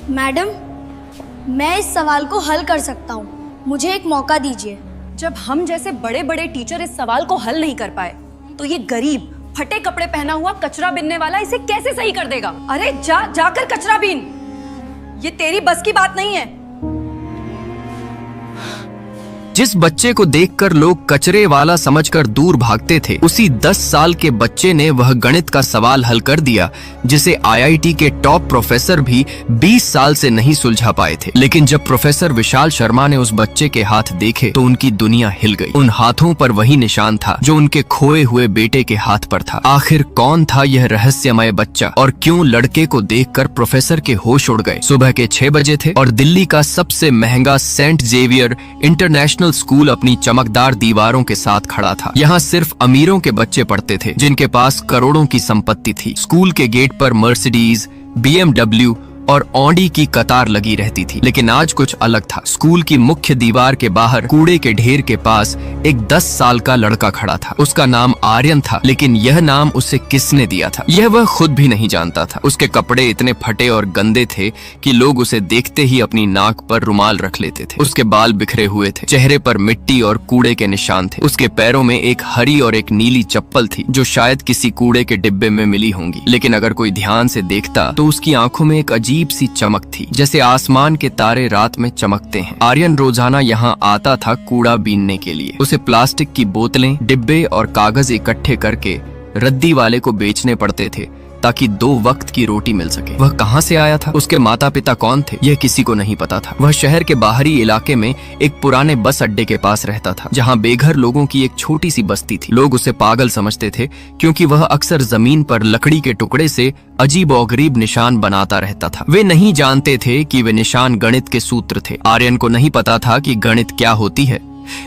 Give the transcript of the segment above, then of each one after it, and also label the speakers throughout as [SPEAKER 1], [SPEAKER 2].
[SPEAKER 1] Madam, मैं इस सवाल को हल कर सकता हूँ, मुझे एक मौका दीजिए।
[SPEAKER 2] जब हम जैसे बड़े बड़े टीचर इस सवाल को हल नहीं कर पाए तो ये गरीब फटे कपड़े पहना हुआ कचरा बीनने वाला इसे कैसे सही कर देगा? अरे जाकर कचरा बीन, ये तेरी बस की बात नहीं है।
[SPEAKER 3] जिस बच्चे को देखकर लोग कचरे वाला समझकर दूर भागते थे, उसी 10 साल के बच्चे ने वह गणित का सवाल हल कर दिया जिसे आईआईटी के टॉप प्रोफेसर भी 20 साल से नहीं सुलझा पाए थे। लेकिन जब प्रोफेसर विशाल शर्मा ने उस बच्चे के हाथ देखे तो उनकी दुनिया हिल गई। उन हाथों पर वही निशान था जो उनके खोए हुए बेटे के हाथ पर था। आखिर कौन था यह रहस्यमय बच्चा और क्यों लड़के को देखकर प्रोफेसर के होश उड़ गए? सुबह के 6 बजे थे और दिल्ली का सबसे महंगा सेंट जेवियर इंटरनेशनल स्कूल अपनी चमकदार दीवारों के साथ खड़ा था। यहाँ सिर्फ अमीरों के बच्चे पढ़ते थे जिनके पास करोड़ों की संपत्ति थी। स्कूल के गेट पर मर्सिडीज, BMW और ऑडी की कतार लगी रहती थी। लेकिन आज कुछ अलग था। स्कूल की मुख्य दीवार के बाहर कूड़े के ढेर के पास एक 10 साल का लड़का खड़ा था। उसका नाम आर्यन था, लेकिन यह नाम उसे किसने दिया था यह वह खुद भी नहीं जानता था। उसके कपड़े इतने फटे और गंदे थे कि लोग उसे देखते ही अपनी नाक पर रुमाल रख लेते थे। उसके बाल बिखरे हुए थे, चेहरे पर मिट्टी और कूड़े के निशान थे। उसके पैरों में एक हरी और एक नीली चप्पल थी जो शायद किसी कूड़े के डिब्बे में मिली होंगी। लेकिन अगर कोई ध्यान से देखता तो उसकी आंखों में एक अजीब सी चमक थी, जैसे आसमान के तारे रात में चमकते हैं। आर्यन रोजाना यहाँ आता था कूड़ा बीनने के लिए। उसे प्लास्टिक की बोतलें, डिब्बे और कागज इकट्ठे करके रद्दी वाले को बेचने पड़ते थे ताकि 2 वक्त की रोटी मिल सके। वह कहाँ से आया था, उसके माता पिता कौन थे, यह किसी को नहीं पता था। वह शहर के बाहरी इलाके में एक पुराने बस अड्डे के पास रहता था, जहाँ बेघर लोगों की एक छोटी सी बस्ती थी। लोग उसे पागल समझते थे क्योंकि वह अक्सर जमीन पर लकड़ी के टुकड़े से अजीब और गरीब निशान बनाता रहता था। वे नहीं जानते थे कि वे निशान गणित के सूत्र थे। आर्यन को नहीं पता था कि गणित क्या होती है,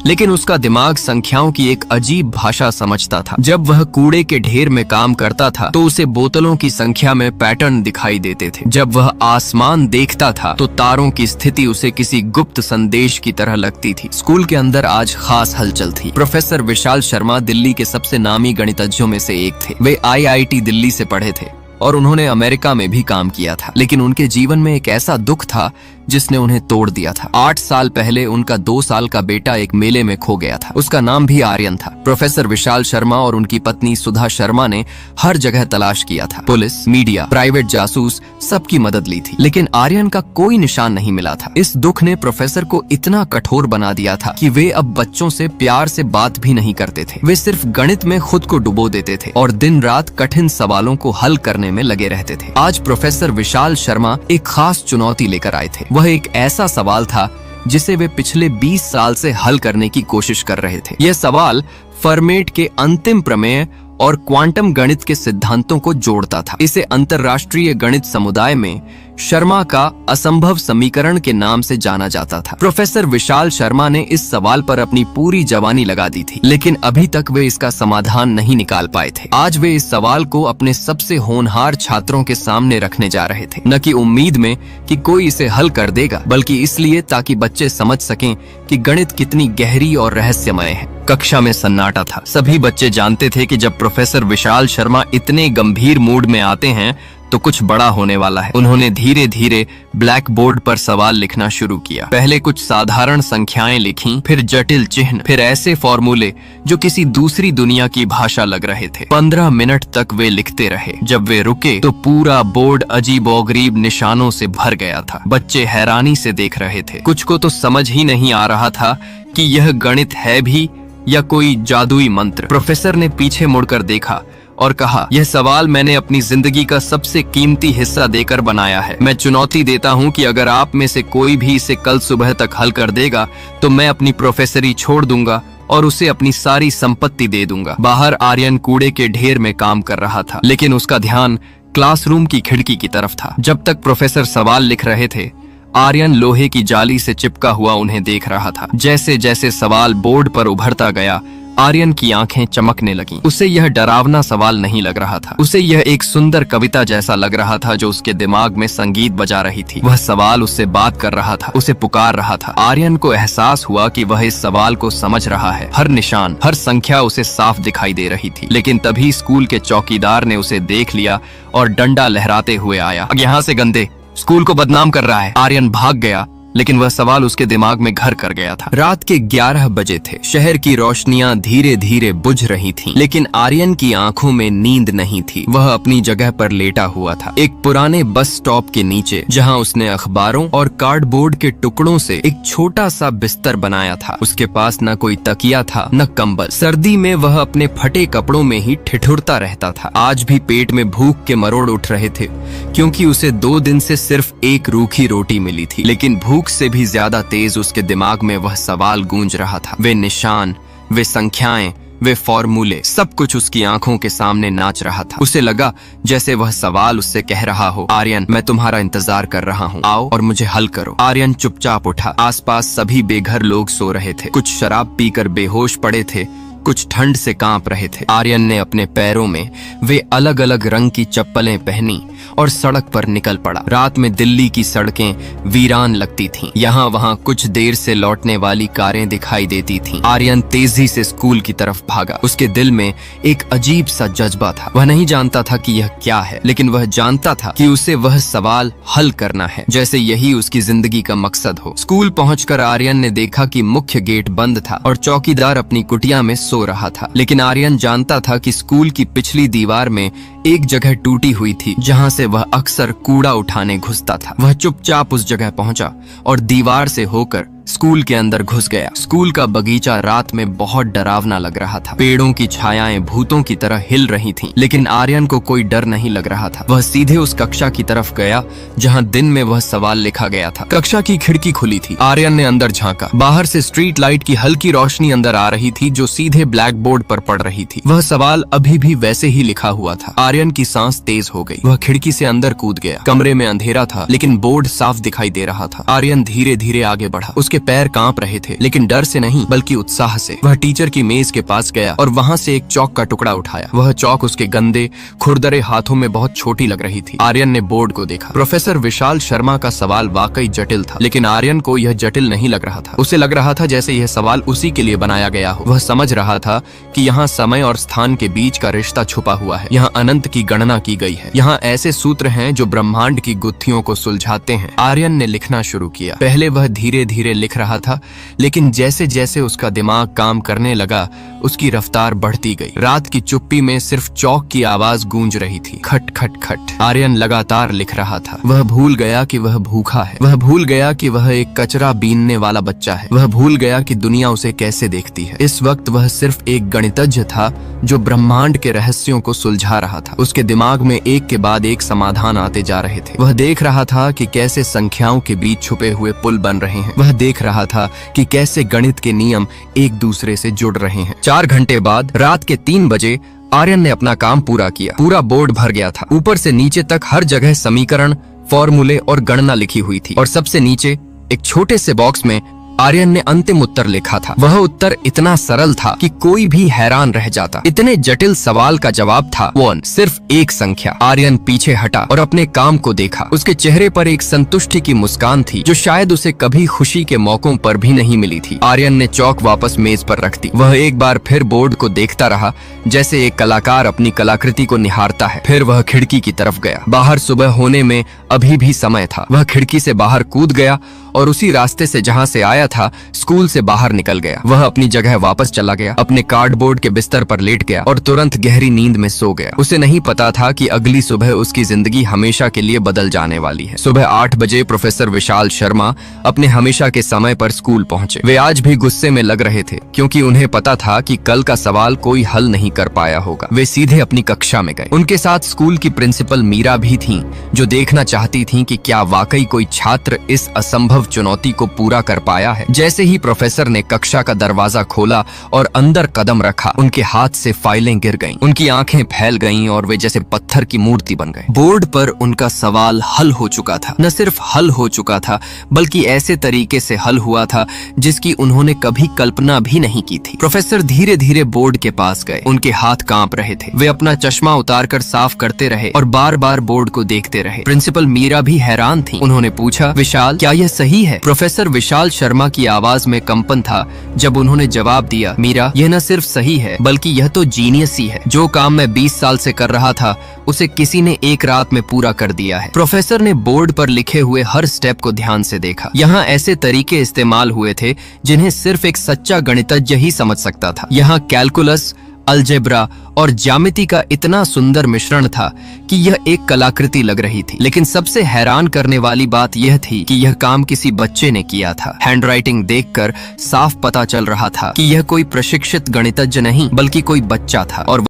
[SPEAKER 3] लेकिन उसका दिमाग संख्याओं की एक अजीब भाषा समझता था। जब वह कूड़े के ढेर में काम करता था तो उसे बोतलों की संख्या में पैटर्न दिखाई देते थे। जब वह आसमान देखता था तो तारों की स्थिति उसे किसी गुप्त संदेश की तरह लगती थी। स्कूल के अंदर आज खास हलचल थी। प्रोफेसर विशाल शर्मा दिल्ली के सबसे नामी गणितज्ञों में से एक थे। वे आईआईटी दिल्ली से पढ़े थे और उन्होंने अमेरिका में भी काम किया था। लेकिन उनके जीवन में एक ऐसा दुख था जिसने उन्हें तोड़ दिया था। 8 साल पहले उनका 2 साल का बेटा एक मेले में खो गया था। उसका नाम भी आर्यन था। प्रोफेसर विशाल शर्मा और उनकी पत्नी सुधा शर्मा ने हर जगह तलाश किया था। पुलिस, मीडिया, प्राइवेट जासूस सबकी मदद ली थी, लेकिन आर्यन का कोई निशान नहीं मिला था। इस दुख ने प्रोफेसर को इतना कठोर बना दिया था कि वे अब बच्चों से प्यार से बात भी नहीं करते थे। वे सिर्फ गणित में खुद को डुबो देते थे और दिन रात कठिन सवालों को हल करने में लगे रहते थे। आज प्रोफेसर विशाल शर्मा एक खास चुनौती लेकर आए थे। वह एक ऐसा सवाल था जिसे वे पिछले 20 साल से हल करने की कोशिश कर रहे थे। यह सवाल फर्मेट के अंतिम प्रमेय और क्वांटम गणित के सिद्धांतों को जोड़ता था। इसे अंतरराष्ट्रीय गणित समुदाय में शर्मा का असंभव समीकरण के नाम से जाना जाता था। प्रोफेसर विशाल शर्मा ने इस सवाल पर अपनी पूरी जवानी लगा दी थी, लेकिन अभी तक वे इसका समाधान नहीं निकाल पाए थे। आज वे इस सवाल को अपने सबसे होनहार छात्रों के सामने रखने जा रहे थे, न कि उम्मीद में कि कोई इसे हल कर देगा, बल्कि इसलिए ताकि बच्चे समझ सकें कि गणित कितनी गहरी और रहस्यमय है। कक्षा में सन्नाटा था। सभी बच्चे जानते थे कि जब प्रोफेसर विशाल शर्मा इतने गंभीर मूड में आते हैं तो कुछ बड़ा होने वाला है। उन्होंने धीरे धीरे ब्लैक बोर्ड पर सवाल लिखना शुरू किया। पहले कुछ साधारण संख्याएं लिखीं, फिर जटिल चिन्ह, फिर ऐसे फॉर्मूले जो किसी दूसरी दुनिया की भाषा लग रहे थे। 15 मिनट तक वे लिखते रहे। जब वे रुके तो पूरा बोर्ड अजीबोगरीब निशानों से भर गया था। बच्चे हैरानी से देख रहे थे। कुछ को तो समझ ही नहीं आ रहा था कि यह गणित है भी या कोई जादुई मंत्र। प्रोफेसर ने पीछे मुड़कर देखा और कहा, यह सवाल मैंने अपनी जिंदगी का सबसे कीमती हिस्सा देकर बनाया है। मैं चुनौती देता हूं कि अगर आप में से कोई भी इसे कल सुबह तक हल कर देगा तो मैं अपनी प्रोफेसरी छोड़ दूंगा और उसे अपनी सारी संपत्ति दे दूंगा। बाहर आर्यन कूड़े के ढेर में काम कर रहा था, लेकिन उसका ध्यान क्लासरूम की खिड़की की तरफ था। जब तक प्रोफेसर सवाल लिख रहे थे, आर्यन लोहे की जाली से चिपका हुआ उन्हें देख रहा था। जैसे जैसे सवाल बोर्ड पर उभरता गया, आर्यन की आंखें चमकने लगीं। उसे यह डरावना सवाल नहीं लग रहा था। उसे यह एक सुंदर कविता जैसा लग रहा था जो उसके दिमाग में संगीत बजा रही थी। वह सवाल उससे बात कर रहा था, उसे पुकार रहा था। आर्यन को एहसास हुआ कि वह इस सवाल को समझ रहा है। हर निशान, हर संख्या उसे साफ दिखाई दे रही थी। लेकिन तभी स्कूल के चौकीदार ने उसे देख लिया और डंडा लहराते हुए आया। यहाँ से गंदे, स्कूल को बदनाम कर रहा है। आर्यन भाग गया, लेकिन वह सवाल उसके दिमाग में घर कर गया था। रात के 11 बजे थे। शहर की रोशनियां धीरे धीरे बुझ रही थीं, लेकिन आर्यन की आंखों में नींद नहीं थी। वह अपनी जगह पर लेटा हुआ था, एक पुराने बस स्टॉप के नीचे, जहां उसने अखबारों और कार्डबोर्ड के टुकड़ों से एक छोटा सा बिस्तर बनाया था। उसके पास न कोई तकिया था, न कंबल। सर्दी में वह अपने फटे कपड़ों में ही ठिठुरता रहता था। आज भी पेट में भूख के मरोड़ उठ रहे थे, क्योंकि उसे 2 दिन से सिर्फ एक रूखी रोटी मिली थी। लेकिन भूख से भी ज्यादा तेज उसके दिमाग में वह सवाल गूंज रहा था। वे निशान, वे संख्याएं, वे फॉर्मूले, सब कुछ उसकी आंखों के सामने नाच रहा था। उसे लगा जैसे वह सवाल उससे कह रहा हो, आर्यन, मैं तुम्हारा इंतजार कर रहा हूँ, आओ और मुझे हल करो। आर्यन चुपचाप उठा। आसपास सभी बेघर लोग सो रहे थे। कुछ शराब पीकर बेहोश पड़े थे, कुछ ठंड से कांप रहे थे। आर्यन ने अपने पैरों में वे अलग अलग रंग की चप्पलें पहनी और सड़क पर निकल पड़ा। रात में दिल्ली की सड़कें वीरान लगती थीं। यहाँ वहाँ कुछ देर से लौटने वाली कारें दिखाई देती थीं। आर्यन तेजी से स्कूल की तरफ भागा। उसके दिल में एक अजीब सा जज्बा था। वह नहीं जानता था कि यह क्या है, लेकिन वह जानता था कि उसे वह सवाल हल करना है, जैसे यही उसकी जिंदगी का मकसद हो। स्कूल पहुंचकर आर्यन ने देखा कि मुख्य गेट बंद था और चौकीदार अपनी कुटिया में सो रहा था। लेकिन आर्यन जानता था कि स्कूल की पिछली दीवार में एक जगह टूटी हुई थी, जहां से वह अक्सर कूड़ा उठाने घुसता था। वह चुपचाप उस जगह पहुंचा और दीवार से होकर स्कूल के अंदर घुस गया। स्कूल का बगीचा रात में बहुत डरावना लग रहा था। पेड़ों की छायाएं भूतों की तरह हिल रही थीं, लेकिन आर्यन को कोई डर नहीं लग रहा था। वह सीधे उस कक्षा की तरफ गया जहां दिन में वह सवाल लिखा गया था। कक्षा की खिड़की खुली थी। आर्यन ने अंदर झांका। बाहर से स्ट्रीट लाइट की हल्की रोशनी अंदर आ रही थी, जो सीधे ब्लैक बोर्ड पर पड़ रही थी। वह सवाल अभी भी वैसे ही लिखा हुआ था। आर्यन की सांस तेज हो गई। वह खिड़की से अंदर कूद गया। कमरे में अंधेरा था, लेकिन बोर्ड साफ दिखाई दे रहा था। आर्यन धीरे धीरे आगे बढ़ा। उसके पैर कांप रहे थे, लेकिन डर से नहीं बल्कि उत्साह से। वह टीचर की मेज के पास गया और वहां से एक चौक का टुकड़ा उठाया। वह चौक उसके गंदे खुरदरे हाथों में बहुत छोटी लग रही थी। आर्यन ने बोर्ड को देखा। प्रोफेसर विशाल शर्मा का सवाल वाकई जटिल था, लेकिन आर्यन को यह जटिल नहीं लग रहा था। उसे लग रहा था जैसे यह सवाल उसी के लिए बनाया गया हो। वह समझ रहा था कि यहाँ समय और स्थान के बीच का रिश्ता छुपा हुआ है। यहाँ अनंत की गणना की गई है। यहाँ ऐसे सूत्र हैं जो ब्रह्मांड की गुत्थियों को सुलझाते हैं। आर्यन ने लिखना शुरू किया। पहले वह धीरे धीरे लिख रहा था, लेकिन जैसे जैसे उसका दिमाग काम करने लगा, उसकी रफ्तार बढ़ती गई। रात की चुप्पी में सिर्फ चौक की आवाज गूंज रही थी, खट खट खट। आर्यन लगातार लिख रहा था। वह भूल गया कि वह भूखा है। वह भूल गया कि वह एक कचरा बीनने वाला बच्चा है। वह भूल गया कि दुनिया उसे कैसे देखती है। इस वक्त वह सिर्फ एक गणितज्ञ था जो ब्रह्मांड के रहस्यों को सुलझा रहा था। उसके दिमाग में एक के बाद एक समाधान आते जा रहे थे। वह देख रहा था कि कैसे संख्याओं के बीच छुपे हुए पुल बन रहे हैं। वह देख रहा था कि कैसे गणित के नियम एक दूसरे से जुड़ रहे हैं। 4 घंटे बाद रात के 3 बजे आर्यन ने अपना काम पूरा किया। पूरा बोर्ड भर गया था। ऊपर से नीचे तक हर जगह समीकरण, फॉर्मूले और गणना लिखी हुई थी, और सबसे नीचे एक छोटे से बॉक्स में आर्यन ने अंतिम उत्तर लिखा था। वह उत्तर इतना सरल था कि कोई भी हैरान रह जाता। इतने जटिल सवाल का जवाब था 1, सिर्फ एक संख्या। आर्यन पीछे हटा और अपने काम को देखा। उसके चेहरे पर एक संतुष्टि की मुस्कान थी, जो शायद उसे कभी खुशी के मौकों पर भी नहीं मिली थी। आर्यन ने चौक वापस मेज पर रख दी। वह एक बार फिर बोर्ड को देखता रहा, जैसे एक कलाकार अपनी कलाकृति को निहारता है। फिर वह खिड़की की तरफ गया। बाहर सुबह होने में अभी भी समय था। वह खिड़की से बाहर कूद गया और उसी रास्ते से जहां से आया था, स्कूल से बाहर निकल गया। वह अपनी जगह वापस चला गया, अपने कार्डबोर्ड के बिस्तर पर लेट गया और तुरंत गहरी नींद में सो गया। उसे नहीं पता था कि अगली सुबह उसकी जिंदगी हमेशा के लिए बदल जाने वाली है। सुबह 8 बजे प्रोफेसर विशाल शर्मा अपने हमेशा के समय पर स्कूल पहुंचे। वे आज भी गुस्से में लग रहे थे, क्योंकि उन्हें पता था कि कल का सवाल कोई हल नहीं कर पाया होगा। वे सीधे अपनी कक्षा में गए। उनके साथ स्कूल की प्रिंसिपल मीरा भी थीं, जो देखना चाहती थीं कि क्या वाकई कोई छात्र इस असंभव चुनौती को पूरा कर पाया है। जैसे ही प्रोफेसर ने कक्षा का दरवाजा खोला और अंदर कदम रखा, उनके हाथ से फाइलें गिर गईं। उनकी आंखें फैल गईं और वे जैसे पत्थर की मूर्ति बन गए। बोर्ड पर उनका सवाल हल हो चुका था। न सिर्फ हल हो चुका था, बल्कि ऐसे तरीके से हल हुआ था जिसकी उन्होंने कभी कल्पना भी नहीं की थी। प्रोफेसर धीरे धीरे बोर्ड के पास गए। उनके हाथ कांप रहे थे। वे अपना चश्मा उतारकर साफ करते रहे और बार बार बोर्ड को देखते रहे। प्रिंसिपल मीरा भी हैरान थी। उन्होंने पूछा, विशाल, क्या यह सही है? प्रोफेसर विशाल शर्मा शर्मा की आवाज में कंपन था जब उन्होंने जवाब दिया, मीरा, यह न सिर्फ सही है बल्कि यह तो जीनियस ही है। जो काम मैं 20 साल से कर रहा था उसे किसी ने एक रात में पूरा कर दिया है। प्रोफेसर ने बोर्ड पर लिखे हुए हर स्टेप को ध्यान से देखा। यहाँ ऐसे तरीके इस्तेमाल हुए थे जिन्हें सिर्फ एक सच्चा गणितज्ञ ही समझ सकता था। यहाँ कैलकुलस, अलजेब्रा और ज्यामिति का इतना सुंदर मिश्रण था कि यह एक कलाकृति लग रही थी। लेकिन सबसे हैरान करने वाली बात यह थी कि यह काम किसी बच्चे ने किया था। हैंडराइटिंग देखकर साफ पता चल रहा था कि यह कोई प्रशिक्षित गणितज्ञ नहीं बल्कि कोई बच्चा था, और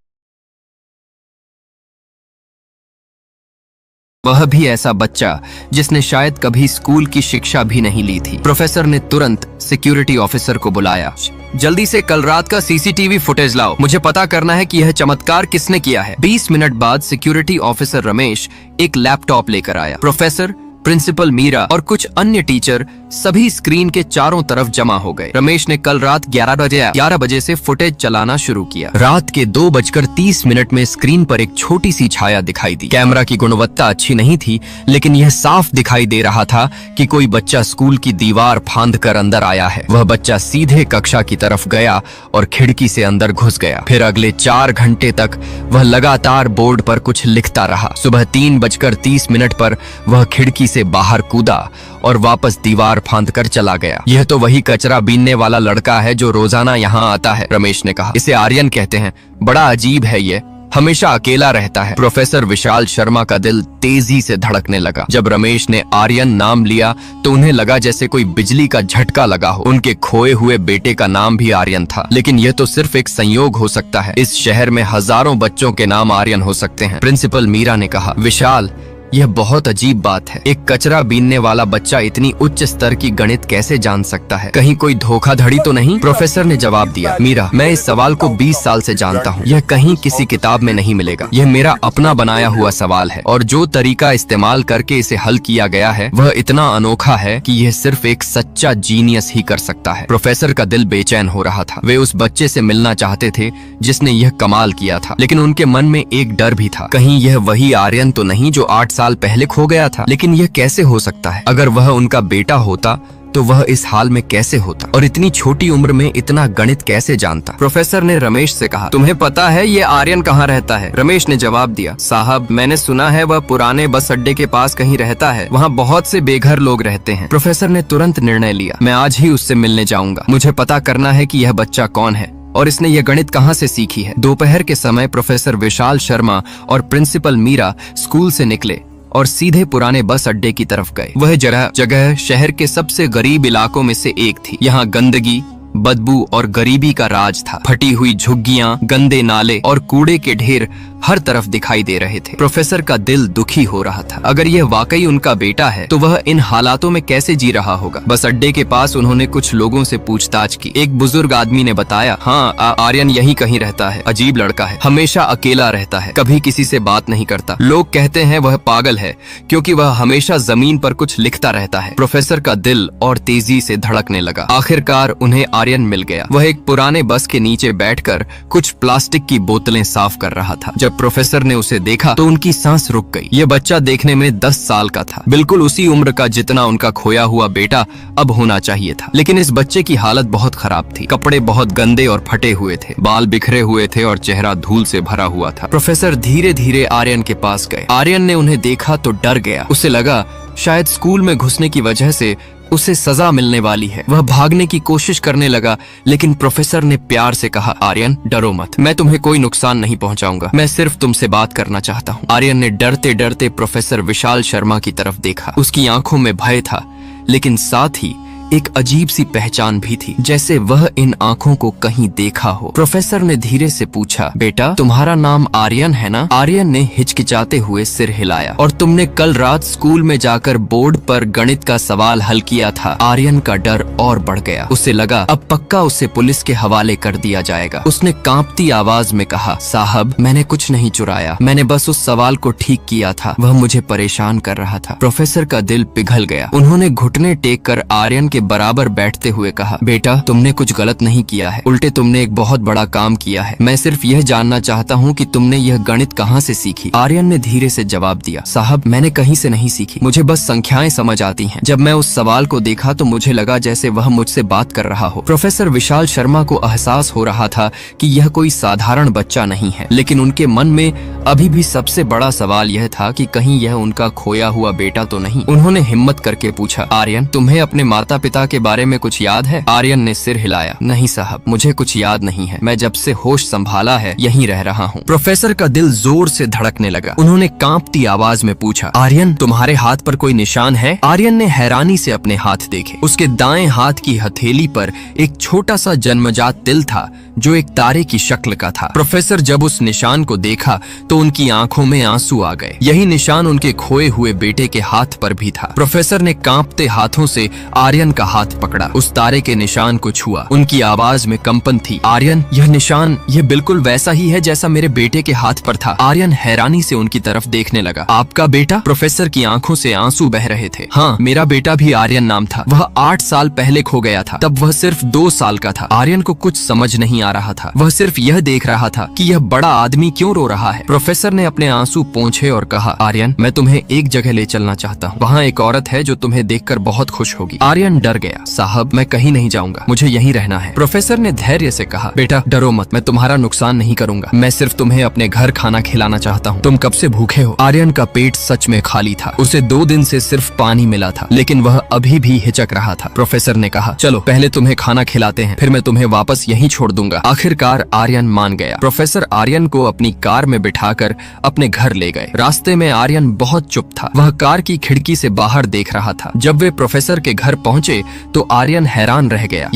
[SPEAKER 3] वह भी ऐसा बच्चा जिसने शायद कभी स्कूल की शिक्षा भी नहीं ली थी। प्रोफेसर ने तुरंत सिक्योरिटी ऑफिसर को बुलाया। जल्दी से कल रात का सीसीटीवी फुटेज लाओ, मुझे पता करना है कि यह चमत्कार किसने किया है। 20 मिनट बाद सिक्योरिटी ऑफिसर रमेश एक लैपटॉप लेकर आया। प्रोफेसर, प्रिंसिपल मीरा और कुछ अन्य टीचर सभी स्क्रीन के चारों तरफ जमा हो गए। रमेश ने कल रात 11 बजे से फुटेज चलाना शुरू किया। रात के 2:30 में स्क्रीन पर एक छोटी सी छाया दिखाई दी। कैमरा की गुणवत्ता अच्छी नहीं थी, लेकिन यह साफ दिखाई दे रहा था कि कोई बच्चा स्कूल की दीवार फांद कर अंदर आया है। वह बच्चा सीधे कक्षा की तरफ गया और खिड़की से अंदर घुस गया। फिर अगले 4 घंटे तक वह लगातार बोर्ड पर कुछ लिखता रहा। सुबह 3:30 पर वह खिड़की से बाहर कूदा और वापस दीवार फांद कर चला गया। यह तो वही कचरा बीनने वाला लड़का है जो रोजाना यहाँ आता है, रमेश ने कहा। इसे आर्यन कहते हैं। बड़ा अजीब है ये, हमेशा अकेला रहता है। प्रोफेसर विशाल शर्मा का दिल तेजी से धड़कने लगा। जब रमेश ने आर्यन नाम लिया तो उन्हें लगा जैसे कोई बिजली का झटका लगा हो। उनके खोए हुए बेटे का नाम भी आर्यन था, लेकिन यह तो सिर्फ एक संयोग हो सकता है। इस शहर में हजारों बच्चों के नाम आर्यन हो सकते हैं। प्रिंसिपल मीरा ने कहा, विशाल, यह बहुत अजीब बात है। एक कचरा बीनने वाला बच्चा इतनी उच्च स्तर की गणित कैसे जान सकता है? कहीं कोई धोखाधड़ी तो नहीं? प्रोफेसर ने जवाब दिया, मीरा, मैं इस सवाल को 20 साल से जानता हूँ। यह कहीं किसी किताब में नहीं मिलेगा। यह मेरा अपना बनाया हुआ सवाल है, और जो तरीका इस्तेमाल करके इसे हल किया गया है वह इतना अनोखा है कि यह सिर्फ एक सच्चा जीनियस ही कर सकता है। प्रोफेसर का दिल बेचैन हो रहा था। वे उस बच्चे से मिलना चाहते थे जिसने यह कमाल किया था, लेकिन उनके मन में एक डर भी था। कहीं यह वही आर्यन तो नहीं जो 8 साल पहले खो गया था? लेकिन यह कैसे हो सकता है? अगर वह उनका बेटा होता तो वह इस हाल में कैसे होता, और इतनी छोटी उम्र में इतना गणित कैसे जानता? प्रोफेसर ने रमेश से कहा, तुम्हें पता है ये आर्यन कहाँ रहता है? रमेश ने जवाब दिया, साहब, मैंने सुना है वह पुराने बस अड्डे के पास कहीं रहता है। वहाँ बहुत से बेघर लोग रहते हैं। प्रोफेसर ने तुरंत निर्णय लिया, मैं आज ही उससे मिलने जाऊंगा। मुझे पता करना है कि यह बच्चा कौन है और इसने यह गणित कहाँ से सीखी है। दोपहर के समय प्रोफेसर विशाल शर्मा और प्रिंसिपल मीरा स्कूल से निकले और सीधे पुराने बस अड्डे की तरफ गए। वह जगह शहर के सबसे गरीब इलाकों में से एक थी। यहाँ गंदगी, बदबू और गरीबी का राज था। फटी हुई झुग्गियां, गंदे नाले और कूड़े के ढेर हर तरफ दिखाई दे रहे थे। प्रोफेसर का दिल दुखी हो रहा था। अगर यह वाकई उनका बेटा है तो वह इन हालातों में कैसे जी रहा होगा? बस अड्डे के पास उन्होंने कुछ लोगों से पूछताछ की। एक बुजुर्ग आदमी ने बताया, हाँ, आर्यन यहीं कहीं रहता है। अजीब लड़का है, हमेशा अकेला रहता है, कभी किसी से बात नहीं करता। लोग कहते हैं वह पागल है क्योंकि वह हमेशा जमीन पर कुछ लिखता रहता है। प्रोफेसर का दिल और तेजी से धड़कने लगा। आखिरकार उन्हें आर्यन मिल गया। वह एक पुराने बस के नीचे बैठकर कुछ प्लास्टिक की बोतलें साफ कर रहा था। जब प्रोफेसर ने उसे देखा तो उनकी सांस रुक गई। यह बच्चा देखने में 10 साल का था, बिल्कुल उसी उम्र का जितना उनका खोया हुआ बेटा अब होना चाहिए था। लेकिन इस बच्चे की हालत बहुत खराब थी। कपड़े बहुत गंदे और फटे हुए थे, बाल बिखरे हुए थे और चेहरा धूल से भरा हुआ था। प्रोफेसर धीरे धीरे आर्यन के पास गए। आर्यन ने उन्हें देखा तो डर गया। उसे लगा शायद स्कूल में घुसने की वजह से उसे सजा मिलने वाली है। वह भागने की कोशिश करने लगा, लेकिन प्रोफेसर ने प्यार से कहा, आर्यन, डरो मत, मैं तुम्हें कोई नुकसान नहीं पहुंचाऊंगा, मैं सिर्फ तुमसे बात करना चाहता हूँ। आर्यन ने डरते डरते प्रोफेसर विशाल शर्मा की तरफ देखा। उसकी आंखों में भय था, लेकिन साथ ही एक अजीब सी पहचान भी थी, जैसे वह इन आंखों को कहीं देखा हो। प्रोफेसर ने धीरे से पूछा, बेटा, तुम्हारा नाम आर्यन है ना? आर्यन ने हिचकिचाते हुए सिर हिलाया। और तुमने कल रात स्कूल में जाकर बोर्ड पर गणित का सवाल हल किया था? आर्यन का डर और बढ़ गया। उसे लगा अब पक्का उसे पुलिस के हवाले कर दिया जाएगा। उसने कांपती आवाज में कहा, साहब, मैंने कुछ नहीं चुराया, मैंने बस उस सवाल को ठीक किया था, वह मुझे परेशान कर रहा था। प्रोफेसर का दिल पिघल गया। उन्होंने घुटने टेक कर आर्यन के बराबर बैठते हुए कहा, बेटा तुमने कुछ गलत नहीं किया है, उल्टे तुमने एक बहुत बड़ा काम किया है। मैं सिर्फ यह जानना चाहता हूँ कि तुमने यह गणित कहाँ से सीखी। आर्यन ने धीरे से जवाब दिया, साहब मैंने कहीं से नहीं सीखी, मुझे बस संख्याएं समझ आती हैं। जब मैं उस सवाल को देखा तो मुझे लगा जैसे वह मुझसे बात कर रहा हो। प्रोफेसर विशाल शर्मा को एहसास हो रहा था कि यह कोई साधारण बच्चा नहीं है, लेकिन उनके मन में अभी भी सबसे बड़ा सवाल यह था कि कहीं यह उनका खोया हुआ बेटा तो नहीं। उन्होंने हिम्मत करके पूछा, आर्यन तुम्हें अपने माता पिता के बारे में कुछ याद है? आर्यन ने सिर हिलाया, नहीं साहब मुझे कुछ याद नहीं है, मैं जब से होश संभाला है यहीं रह रहा हूँ। प्रोफेसर का दिल जोर से धड़कने लगा। उन्होंने कांपती आवाज में पूछा, आर्यन तुम्हारे हाथ पर कोई निशान है? आर्यन ने हैरानी से अपने हाथ देखे। उसके दाएं हाथ की हथेली पर एक छोटा सा जन्मजात तिल था जो एक तारे की शक्ल का था। प्रोफेसर जब उस निशान को देखा तो उनकी आंखों में आंसू आ गए। यही निशान उनके खोए हुए बेटे के हाथ पर भी था। प्रोफेसर ने कांपते हाथों से आर्यन का हाथ पकड़ा, उस तारे के निशान को छुआ। उनकी आवाज में कंपन थी, आर्यन यह निशान यह बिल्कुल वैसा ही है जैसा मेरे बेटे के हाथ पर था। आर्यन हैरानी से उनकी तरफ देखने लगा। आपका बेटा? प्रोफेसर की आंखों से आंसू बह रहे थे। हाँ मेरा बेटा भी आर्यन नाम था, वह 8 साल पहले खो गया था, तब वह सिर्फ 2 साल का था। आर्यन को कुछ समझ नहीं आ रहा था, वह सिर्फ यह देख रहा था कि यह बड़ा आदमी क्यों रो रहा है। प्रोफेसर ने अपने आंसू पोंछे और कहा, आर्यन मैं तुम्हें एक जगह ले चलना चाहता हूँ, वहाँ एक औरत है जो तुम्हें देखकर बहुत खुश होगी। आर्यन डर गया, साहब मैं कहीं नहीं जाऊंगा, मुझे यहीं रहना है। प्रोफेसर ने धैर्य से कहा, बेटा डरो मत, मैं तुम्हारा नुकसान नहीं करूंगा, मैं सिर्फ तुम्हें अपने घर खाना खिलाना चाहता हूँ। तुम कब से भूखे हो? आर्यन का पेट सच में खाली था, उसे 2 दिन से सिर्फ पानी मिला था, लेकिन वह अभी भी हिचक रहा था। प्रोफेसर ने कहा, चलो पहले तुम्हें खाना खिलाते हैं, फिर मैं तुम्हें वापस यहीं छोड़ दूंगा। आखिरकार आर्यन मान गया। प्रोफेसर आर्यन को अपनी कार में बिठाकर अपने घर ले गए। रास्ते में आर्यन बहुत चुप था, वह कार की खिड़की से बाहर देख रहा था। जब वे प्रोफेसर के घर पहुंचे तो आर्यन हैरान रह गया।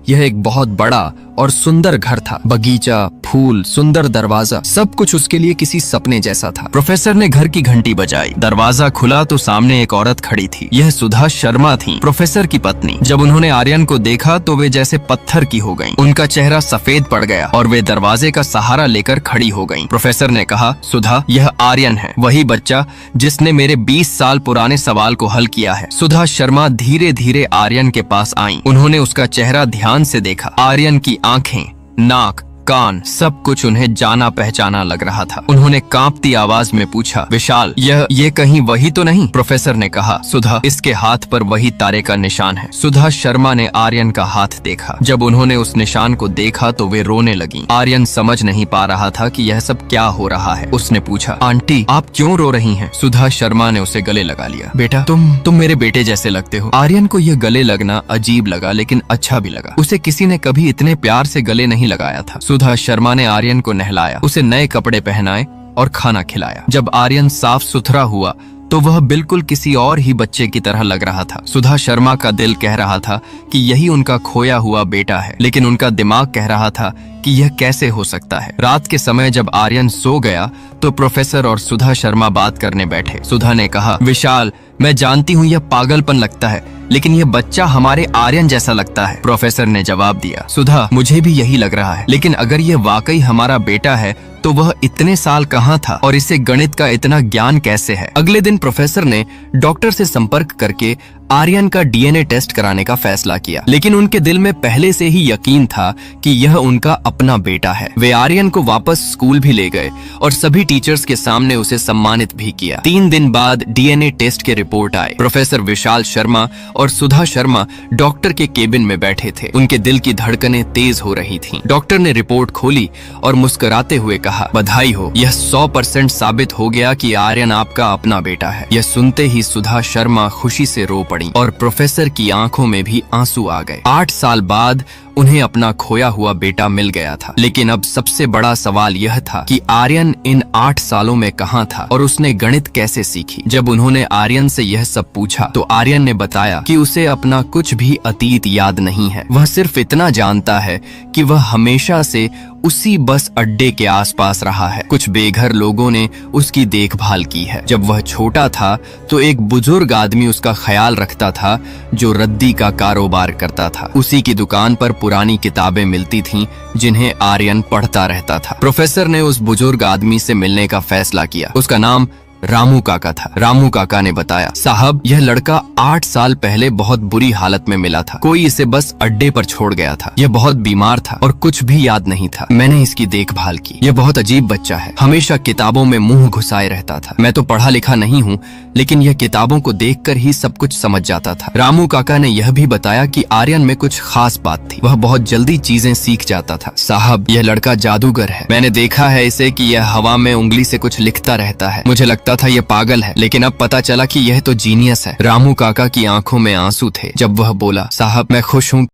[SPEAKER 3] यह एक बहुत बड़ा और सुंदर घर था, बगीचा, फूल, सुंदर दरवाजा, सब कुछ उसके लिए किसी सपने जैसा था। प्रोफेसर ने घर की घंटी बजाई, दरवाजा खुला तो सामने एक औरत खड़ी थी। यह सुधा शर्मा थी, प्रोफेसर की पत्नी। जब उन्होंने आर्यन को देखा तो वे जैसे पत्थर की हो गईं। उनका चेहरा सफेद पड़ गया और वे दरवाजे का सहारा लेकर खड़ी हो गईं। प्रोफेसर ने कहा, सुधा यह आर्यन है, वही बच्चा जिसने मेरे 20 साल पुराने सवाल को हल किया है। सुधा शर्मा धीरे धीरे आर्यन के पास आईं। उन्होंने उसका चेहरा ध्यान से देखा। आर्यन की आंखें, नाक, कान, सब कुछ उन्हें जाना पहचाना लग रहा था। उन्होंने कांपती आवाज में पूछा, विशाल ये कहीं वही तो नहीं? प्रोफेसर ने कहा, सुधा इसके हाथ पर वही तारे का निशान है। सुधा शर्मा ने आर्यन का हाथ देखा। जब उन्होंने उस निशान को देखा तो वे रोने लगी। आर्यन समझ नहीं पा रहा था कि यह सब क्या हो रहा है। उसने पूछा, आंटी आप क्यों रो रही हैं? सुधा शर्मा ने उसे गले लगा लिया। बेटा तुम मेरे बेटे जैसे लगते हो। आर्यन को यह गले लगना अजीब लगा, लेकिन अच्छा भी लगा। उसे किसी ने कभी इतने प्यार से गले नहीं लगाया था। सुधा शर्मा ने आर्यन को नहलाया, उसे नए कपड़े पहनाए और खाना खिलाया। जब आर्यन साफ सुथरा हुआ तो वह बिल्कुल किसी और ही बच्चे की तरह लग रहा था। सुधा शर्मा का दिल कह रहा था कि यही उनका खोया हुआ बेटा है, लेकिन उनका दिमाग कह रहा था कि यह कैसे हो सकता है। रात के समय जब आर्यन सो गया तो प्रोफेसर और सुधा शर्मा बात करने बैठे। सुधा ने कहा, विशाल मैं जानती हूँ यह पागलपन लगता है, लेकिन यह बच्चा हमारे आर्यन जैसा लगता है। प्रोफेसर ने जवाब दिया, सुधा मुझे भी यही लग रहा है, लेकिन अगर यह वाकई हमारा बेटा है तो वह इतने साल कहाँ था और इसे गणित का इतना ज्ञान कैसे है? अगले दिन प्रोफेसर ने डॉक्टर से संपर्क करके आर्यन का डीएनए टेस्ट कराने का फैसला किया, लेकिन उनके दिल में पहले से ही यकीन था कि यह उनका अपना बेटा है। वे आर्यन को वापस स्कूल भी ले गए और सभी टीचर्स के सामने उसे सम्मानित भी किया। 3 दिन बाद डीएनए टेस्ट के रिपोर्ट आए। प्रोफेसर विशाल शर्मा और सुधा शर्मा डॉक्टर के केबिन में बैठे थे। उनके दिल की धड़कनें तेज हो रही थीं। डॉक्टर ने रिपोर्ट खोली और मुस्कुराते हुए कहा, बधाई हो, यह 100% साबित हो गया कि आर्यन आपका अपना बेटा है। यह सुनते ही सुधा शर्मा खुशी से रो पड़ी और प्रोफेसर की आंखों में भी आंसू आ गए। 8 साल बाद उन्हें अपना खोया हुआ बेटा मिल गया था, लेकिन अब सबसे बड़ा सवाल यह था कि आर्यन इन 8 सालों में कहाँ था और उसने गणित कैसे सीखी। जब उन्होंने आर्यन से यह सब पूछा तो आर्यन ने बताया कि उसे अपना कुछ भी अतीत याद नहीं है। वह सिर्फ इतना जानता है कि वह हमेशा से उसी बस अड्डे के आसपास रहा है। कुछ बेघर लोगों ने उसकी देखभाल की है। जब वह छोटा था तो एक बुजुर्ग आदमी उसका ख्याल रखता था जो रद्दी का कारोबार करता था। उसी की दुकान पर पुरानी किताबें मिलती थीं जिन्हें आर्यन पढ़ता रहता था। प्रोफेसर ने उस बुजुर्ग आदमी से मिलने का फैसला किया। उसका नाम रामू काका था। रामू काका ने बताया, साहब यह लड़का 8 साल पहले बहुत बुरी हालत में मिला था। कोई इसे बस अड्डे पर छोड़ गया था। यह बहुत बीमार था और कुछ भी याद नहीं था। मैंने इसकी देखभाल की। यह बहुत अजीब बच्चा है, हमेशा किताबों में मुंह घुसाए रहता था। मैं तो पढ़ा लिखा नहीं हूँ, लेकिन यह किताबों को देखकर ही सब कुछ समझ जाता था। रामू काका ने यह भी बताया कि आर्यन में कुछ खास बात थी, वह बहुत जल्दी चीजें सीख जाता था। साहब यह लड़का जादूगर है। मैंने देखा है इसे कि यह हवा में उंगली से कुछ लिखता रहता है। मुझे लगता था यह पागल है, लेकिन अब पता चला कि यह तो जीनियस है। रामू काका की आंखों में आंसू थे जब वह बोला, साहब मैं खुश हूँ